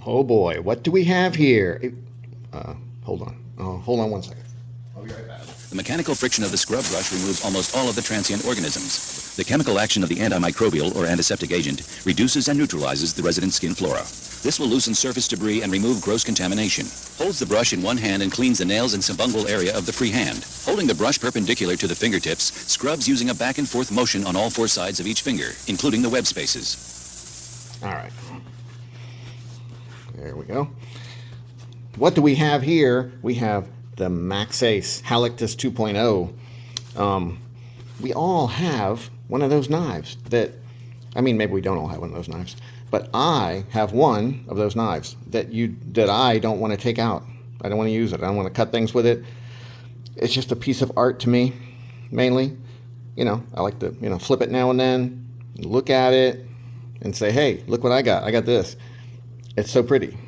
Oh boy, what do we have here? Hold on. Hold on one second. I'll be right back. The mechanical friction of the scrub brush removes almost all of the transient organisms. The chemical action of the antimicrobial or antiseptic agent reduces and neutralizes the resident skin flora. This will loosen surface debris and remove gross contamination. Holds the brush in one hand and cleans the nails and subungual area of the free hand. Holding the brush perpendicular to the fingertips, scrubs using a back and forth motion on all four sides of each finger, including the web spaces. All right. There we go. What do we have here? We have the Maxace Halictus 2.0. We all have one of those knives that, I mean, maybe we don't all have one of those knives, but I have one of those knives that I don't want to take out. I don't want to use it. I don't want to cut things with it. It's just a piece of art to me, mainly. You know, I like to, flip it now and then, look at it, and say, hey, look what I got. I got this. It's so pretty.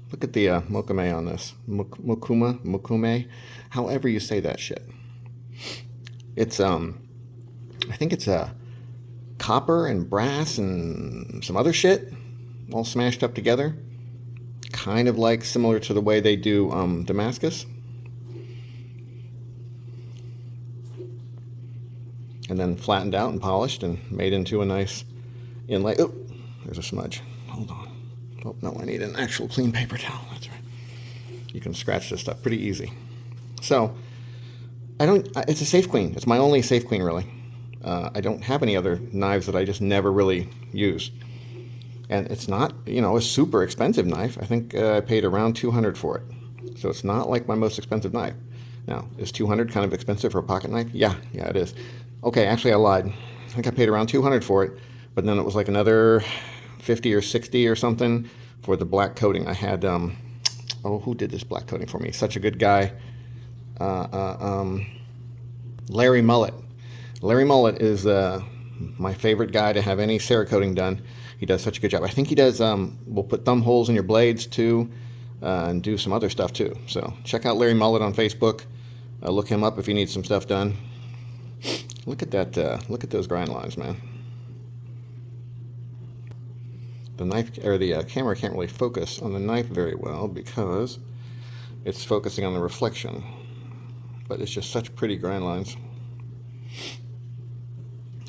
Look at the Mokume on this. Mokume, however you say that shit. It's, I think it's copper and brass and some other shit all smashed up together. Kind of like similar to the way they do Damascus. And then flattened out and polished and made into a nice inlay. Oh, there's a smudge. Hold on. Oh, no, I need an actual clean paper towel. That's right. You can scratch this stuff pretty easy. So, it's a safe clean. It's my only safe clean, really. I don't have any other knives that I just never really use. And it's not, a super expensive knife. I think I paid around $200 for it. So it's not like my most expensive knife. Now, is $200 kind of expensive for a pocket knife? Yeah, it is. Okay, actually I lied. I think I paid around $200 for it, but then it was like another $50 or $60 or something for the black coating. I had, who did this black coating for me? Such a good guy. Larry Mullett. Larry Mullett is my favorite guy to have any Cerakoting done. He does such a good job. I think he does, we'll put thumb holes in your blades too, and do some other stuff too. So check out Larry Mullett on Facebook. Look him up if you need some stuff done. Look at that, look at those grind lines, man. The knife, or the camera can't really focus on the knife very well because it's focusing on the reflection. But it's just such pretty grind lines.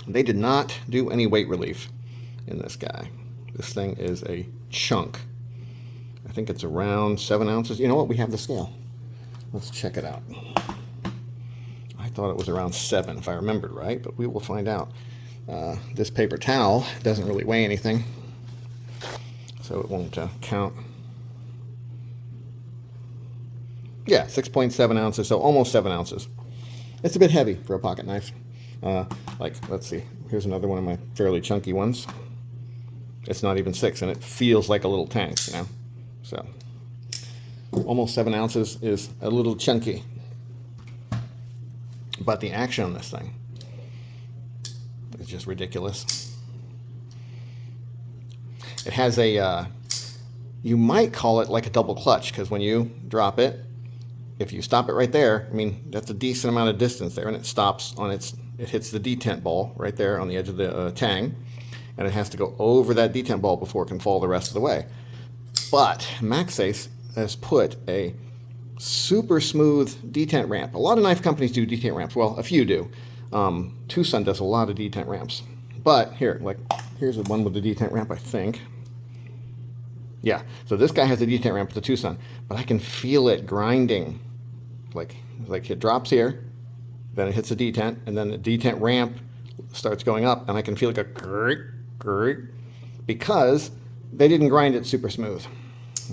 They did not do any weight relief in this guy. This thing is a chunk. I think it's around 7 ounces. You know what? We have the scale. Let's check it out. I thought it was around 7 if I remembered right, but we will find out. This paper towel doesn't really weigh anything, so it won't count. Yeah, 6.7 ounces, so almost 7 ounces. It's a bit heavy for a pocket knife. Let's see. Here's another one of my fairly chunky ones. It's not even 6, and it feels like a little tank, So, almost 7 ounces is a little chunky. But the action on this thing is just ridiculous. It has a, you might call it like a double clutch, because when you drop it, if you stop it right there, I mean, that's a decent amount of distance there, and it stops on it hits the detent ball right there on the edge of the tang, and it has to go over that detent ball before it can fall the rest of the way. But Maxace has put a super smooth detent ramp. A lot of knife companies do detent ramps. Well, a few do. Tucson does a lot of detent ramps. But here's the one with the detent ramp, I think. Yeah, so this guy has a detent ramp with the Tucson, but I can feel it grinding. Like it drops here, then it hits the detent, and then the detent ramp starts going up, and I can feel like a grrrt, because they didn't grind it super smooth.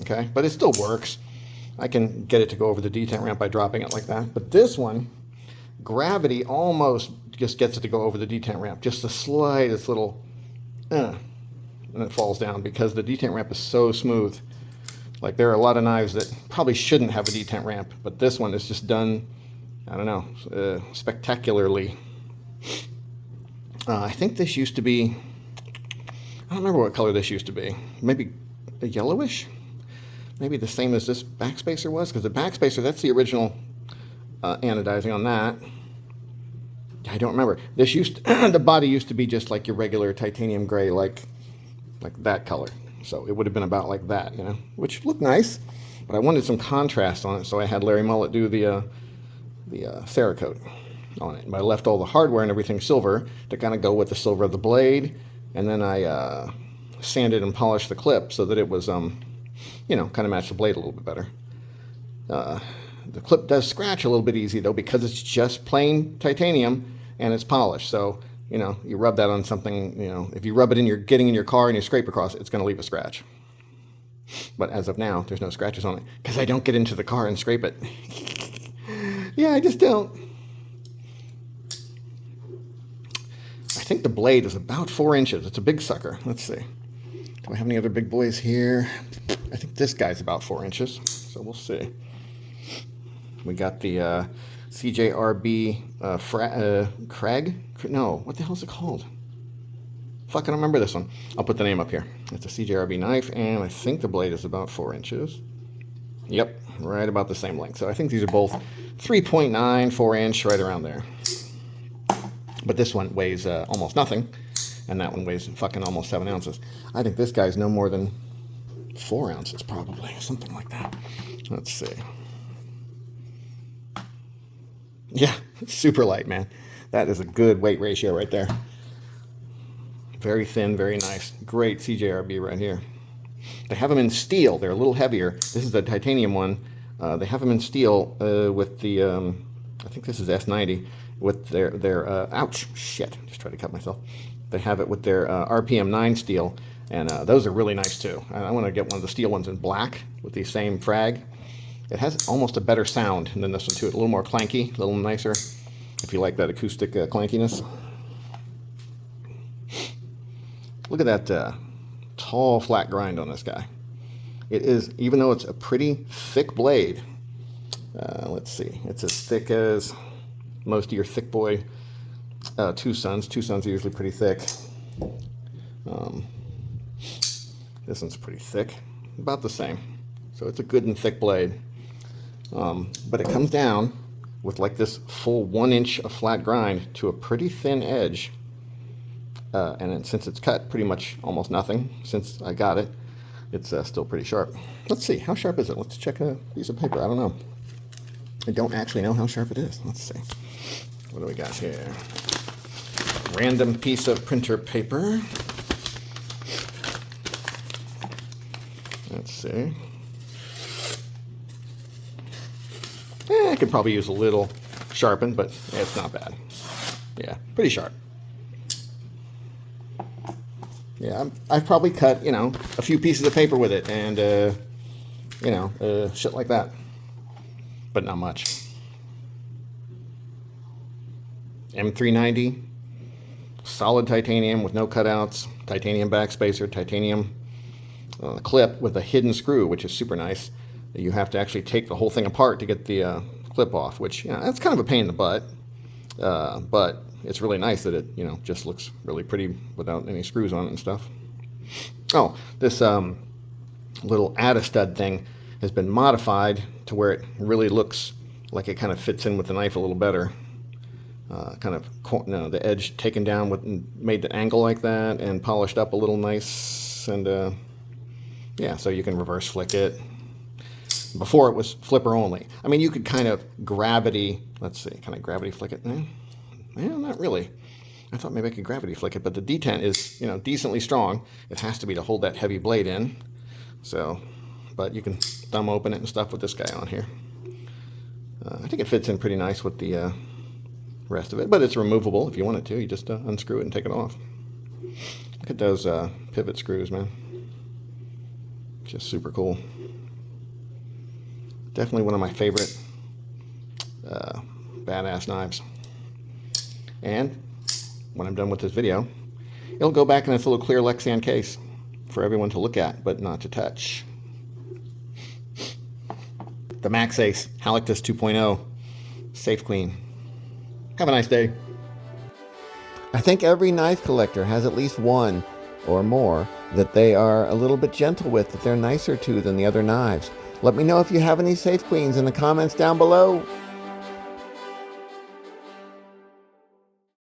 Okay, but it still works. I can get it to go over the detent ramp by dropping it like that. But this one, gravity almost just gets it to go over the detent ramp. Just the slightest little, and it falls down because the detent ramp is so smooth. Like, there are a lot of knives that probably shouldn't have a detent ramp, but this one is just done, I don't know, spectacularly. I think this used to be, I don't remember what color this used to be. Maybe a yellowish? Maybe the same as this backspacer was, because the backspacer, that's the original anodizing on that. I don't remember. This the body used to be just like your regular titanium gray, like that color. So it would have been about like that, which looked nice, but I wanted some contrast on it, so I had Larry Mullett do the Cerakote on it. But I left all the hardware and everything silver to kind of go with the silver of the blade, and then I sanded and polished the clip so that it was, kind of matched the blade a little bit better. The clip does scratch a little bit easy though, because it's just plain titanium and it's polished. So, you rub that on something, if you rub it getting in your car and you scrape across it, it's going to leave a scratch. But as of now, there's no scratches on it because I don't get into the car and scrape it. Yeah, I just don't. I think the blade is about 4 inches. It's a big sucker. Let's see. Do I have any other big boys here? I think this guy's about 4 inches. So we'll see. We got the CJRB Craig? No, what the hell is it called? Fuck, I don't remember this one. I'll put the name up here. It's a CJRB knife, and I think the blade is about 4 inches. Yep, right about the same length. So I think these are both 3.9, 4 inch, right around there. But this one weighs almost nothing, and that one weighs fucking almost 7 ounces. I think this guy's no more than 4 ounces, probably, something like that. Let's see. Yeah, super light, man. That is a good weight ratio right there. Very thin, very nice. Great CJRB right here. They have them in steel. They're a little heavier. This is the titanium one. They have them in steel with the, I think this is S90, with their ouch, shit, just tried to cut myself. They have it with their RPM 9 steel, and those are really nice too. I want to get one of the steel ones in black with the same frag. It has almost a better sound than this one too. It's a little more clanky, a little nicer, if you like that acoustic clankiness. Look at that tall, flat grind on this guy. It is, even though it's a pretty thick blade, let's see, it's as thick as most of your thick boy two sons. Two sons are usually pretty thick. This one's pretty thick, about the same. So it's a good and thick blade. But it comes down with like this full 1 inch of flat grind to a pretty thin edge. And then since it's cut pretty much almost nothing since I got it, it's still pretty sharp. Let's see, how sharp is it? Let's check a piece of paper. I don't know. I don't actually know how sharp it is. Let's see. What do we got here? Random piece of printer paper. Let's see. I could probably use a little sharpened, but it's not bad. Yeah, pretty sharp. Yeah, I've probably cut, a few pieces of paper with it and, shit like that. But not much. M390, solid titanium with no cutouts, titanium backspacer, titanium clip with a hidden screw, which is super nice. You have to actually take the whole thing apart to get the clip off, which, that's kind of a pain in the butt. But it's really nice that it, just looks really pretty without any screws on it and stuff. Oh, this little add-a-stud thing has been modified to where it really looks like it kind of fits in with the knife a little better. The edge taken down with, made the angle like that and polished up a little nice. And yeah, so you can reverse flick it. Before it was flipper only. I mean, you could kind of gravity, let's see, can I gravity flick it? Well, not really. I thought maybe I could gravity flick it, but the detent is, decently strong. It has to be to hold that heavy blade in. So, but you can thumb open it and stuff with this guy on here. I think it fits in pretty nice with the rest of it, but it's removable if you wanted to. You just unscrew it and take it off. Look at those pivot screws, man. Just super cool. Definitely one of my favorite badass knives. And when I'm done with this video, it'll go back in this little clear Lexan case for everyone to look at, but not to touch. The Maxace Halictus 2.0 Safe Clean. Have a nice day. I think every knife collector has at least one or more that they are a little bit gentle with, that they're nicer to than the other knives. Let me know if you have any Safe Queens in the comments down below.